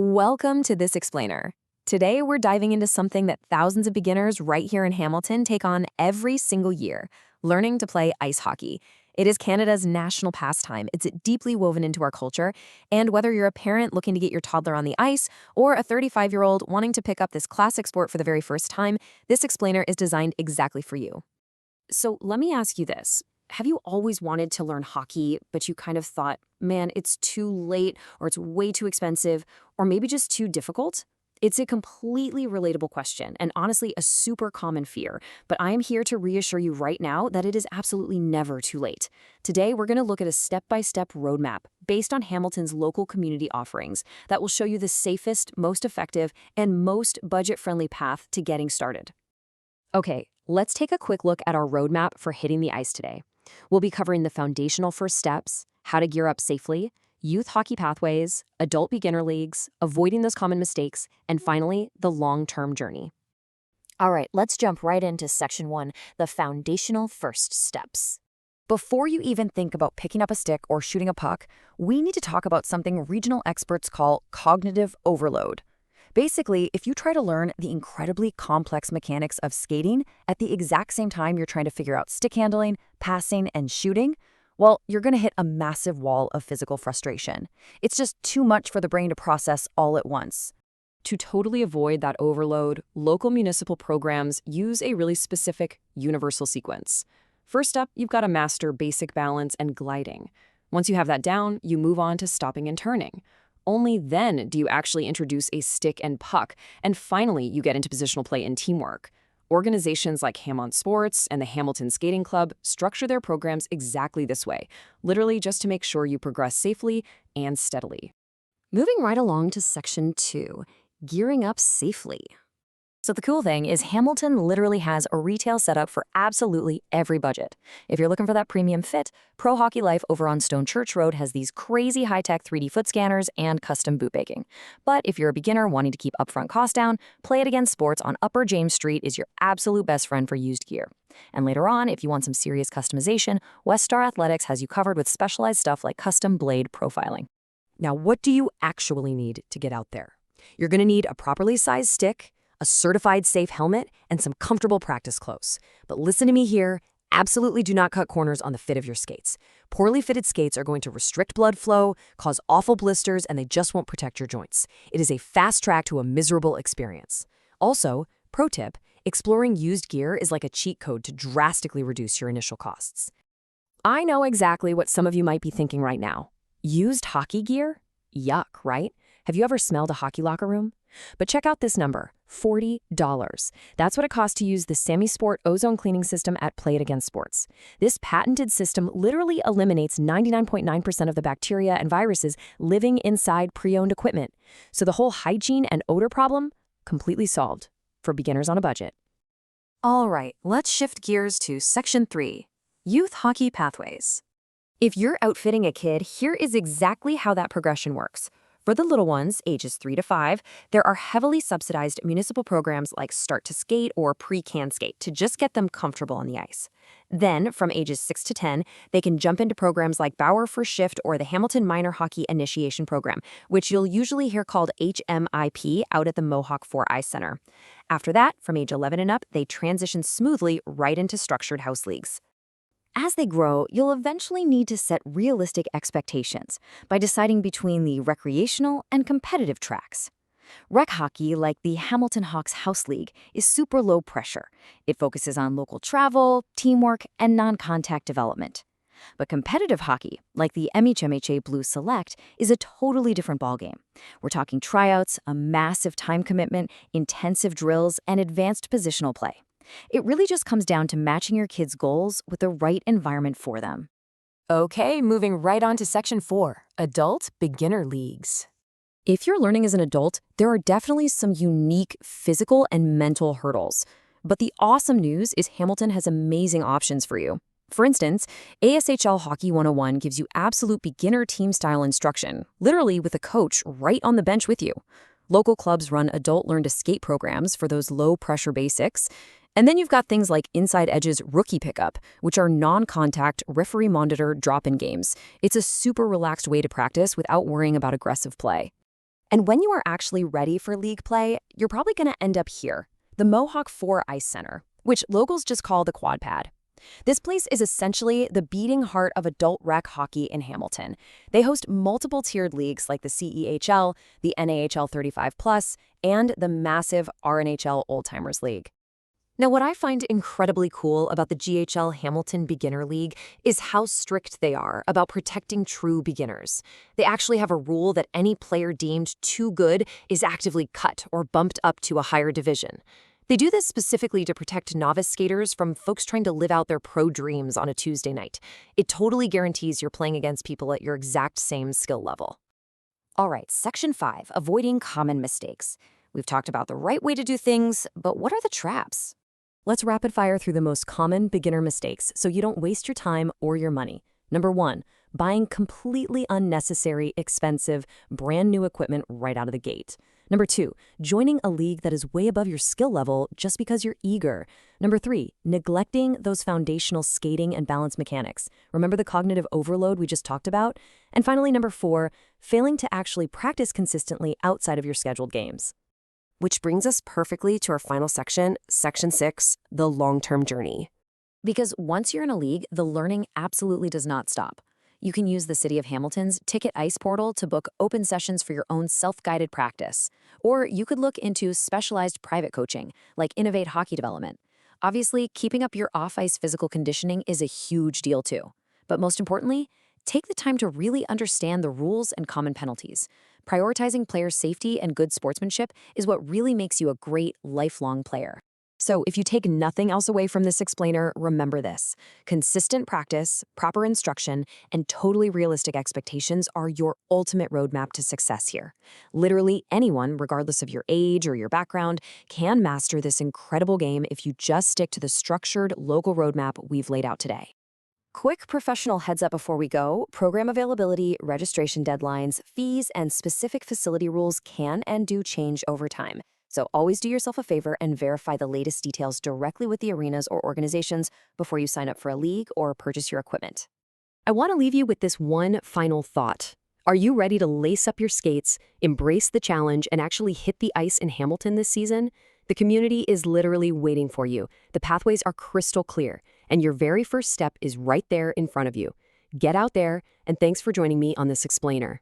Welcome to This Explainer. Today, we're diving into something that thousands of beginners right here in Hamilton take on every single year, learning to play ice hockey. It is Canada's national pastime. It's deeply woven into our culture, and whether you're a parent looking to get your toddler on the ice or a 35-year-old wanting to pick up this classic sport for the very first time, This Explainer is designed exactly for you. So let me ask you this. Have you always wanted to learn hockey, but you kind of thought, man, it's too late, or it's way too expensive, or maybe just too difficult? It's a completely relatable question, and honestly, a super common fear. But I am here to reassure you right now that it is absolutely never too late. Today, we're going to look at a step-by-step roadmap based on Hamilton's local community offerings that will show you the safest, most effective, and most budget-friendly path to getting started. Okay, let's take a quick look at our roadmap for hitting the ice today. We'll be covering the foundational first steps, how to gear up safely, youth hockey pathways, adult beginner leagues, avoiding those common mistakes, and finally, the long-term journey. All right, let's jump right into Section 1, the foundational first steps. Before you even think about picking up a stick or shooting a puck, we need to talk about something regional experts call cognitive overload. Basically, if you try to learn the incredibly complex mechanics of skating at the exact same time you're trying to figure out stick handling, passing, and shooting, well, you're going to hit a massive wall of physical frustration. It's just too much for the brain to process all at once. To totally avoid that overload, local municipal programs use a really specific universal sequence. First up, you've got to master basic balance and gliding. Once you have that down, you move on to stopping and turning. Only then do you actually introduce a stick and puck, and finally you get into positional play and teamwork. Organizations like Ham Sports and the Hamilton Skating Club structure their programs exactly this way, literally just to make sure you progress safely and steadily. Moving right along to Section 2, gearing up safely. So the cool thing is Hamilton literally has a retail setup for absolutely every budget. If you're looking for that premium fit, Pro Hockey Life over on Stone Church Road has these crazy high-tech 3D foot scanners and custom boot baking. But if you're a beginner wanting to keep upfront costs down, Play It Again Sports on Upper James Street is your absolute best friend for used gear. And later on, if you want some serious customization, West Star Athletics has you covered with specialized stuff like custom blade profiling. Now, what do you actually need to get out there? You're going to need a properly sized stick, a certified safe helmet, and some comfortable practice clothes. But listen to me here, absolutely do not cut corners on the fit of your skates. Poorly fitted skates are going to restrict blood flow, cause awful blisters, and they just won't protect your joints. It is a fast track to a miserable experience. Also, pro tip, exploring used gear is like a cheat code to drastically reduce your initial costs. I know exactly what some of you might be thinking right now. Used hockey gear? Yuck, right? Have you ever smelled a hockey locker room? But check out this number, $40. That's what it costs to use the Semi-Sport ozone cleaning system at Play It Again Sports. This patented system literally eliminates 99.9% of the bacteria and viruses living inside pre-owned equipment. So the whole hygiene and odor problem, completely solved for beginners on a budget. All right, let's shift gears to Section 3, youth hockey pathways. If you're outfitting a kid, here is exactly how that progression works. For the little ones, ages 3 to 5, there are heavily subsidized municipal programs like Start to Skate or Pre-Can Skate to just get them comfortable on the ice. Then, from ages 6 to 10, they can jump into programs like Bauer First Shift or the Hamilton Minor Hockey Initiation Program, which you'll usually hear called HMIP out at the Mohawk 4 Ice Center. After that, from age 11 and up, they transition smoothly right into structured house leagues. As they grow, you'll eventually need to set realistic expectations by deciding between the recreational and competitive tracks. Rec hockey, like the Hamilton Hawks House League, is super low pressure. It focuses on local travel, teamwork, and non-contact development. But competitive hockey, like the MHMHA Blue Select, is a totally different ballgame. We're talking tryouts, a massive time commitment, intensive drills, and advanced positional play. It really just comes down to matching your kids' goals with the right environment for them. Okay, moving right on to Section 4, adult beginner leagues. If you're learning as an adult, there are definitely some unique physical and mental hurdles. But the awesome news is Hamilton has amazing options for you. For instance, ASHL Hockey 101 gives you absolute beginner team-style instruction, literally with a coach right on the bench with you. Local clubs run adult learn-to-skate programs for those low-pressure basics. And then you've got things like Inside Edge's Rookie Pickup, which are non-contact, referee-monitored drop-in games. It's a super relaxed way to practice without worrying about aggressive play. And when you are actually ready for league play, you're probably going to end up here, the Mohawk 4 Ice Center, which locals just call the Quad Pad. This place is essentially the beating heart of adult rec hockey in Hamilton. They host multiple tiered leagues like the CEHL, the NAHL 35+, and the massive RNHL Old Timers League. Now, what I find incredibly cool about the GHL Hamilton Beginner League is how strict they are about protecting true beginners. They actually have a rule that any player deemed too good is actively cut or bumped up to a higher division. They do this specifically to protect novice skaters from folks trying to live out their pro dreams on a Tuesday night. It totally guarantees you're playing against people at your exact same skill level. All right, Section 5, avoiding common mistakes. We've talked about the right way to do things, but what are the traps? Let's rapid fire through the most common beginner mistakes so you don't waste your time or your money. Number 1, buying completely unnecessary, expensive, brand new equipment right out of the gate. Number 2, joining a league that is way above your skill level just because you're eager. Number 3, neglecting those foundational skating and balance mechanics. Remember the cognitive overload we just talked about? And finally, number 4, failing to actually practice consistently outside of your scheduled games. Which brings us perfectly to our final section, Section 6, the long-term journey. Because once you're in a league, the learning absolutely does not stop. You can use the City of Hamilton's Ticket Ice portal to book open sessions for your own self-guided practice. Or you could look into specialized private coaching, like Innovate Hockey Development. Obviously, keeping up your off-ice physical conditioning is a huge deal too. But most importantly, take the time to really understand the rules and common penalties. Prioritizing player safety and good sportsmanship is what really makes you a great, lifelong player. So if you take nothing else away from this explainer, remember this. Consistent practice, proper instruction, and totally realistic expectations are your ultimate roadmap to success here. Literally anyone, regardless of your age or your background, can master this incredible game if you just stick to the structured, local roadmap we've laid out today. Quick professional heads up before we go, program availability, registration deadlines, fees, and specific facility rules can and do change over time. So always do yourself a favor and verify the latest details directly with the arenas or organizations before you sign up for a league or purchase your equipment. I want to leave you with this one final thought. Are you ready to lace up your skates, embrace the challenge, and actually hit the ice in Hamilton this season? The community is literally waiting for you. The pathways are crystal clear, and your very first step is right there in front of you. Get out there, and thanks for joining me on this explainer.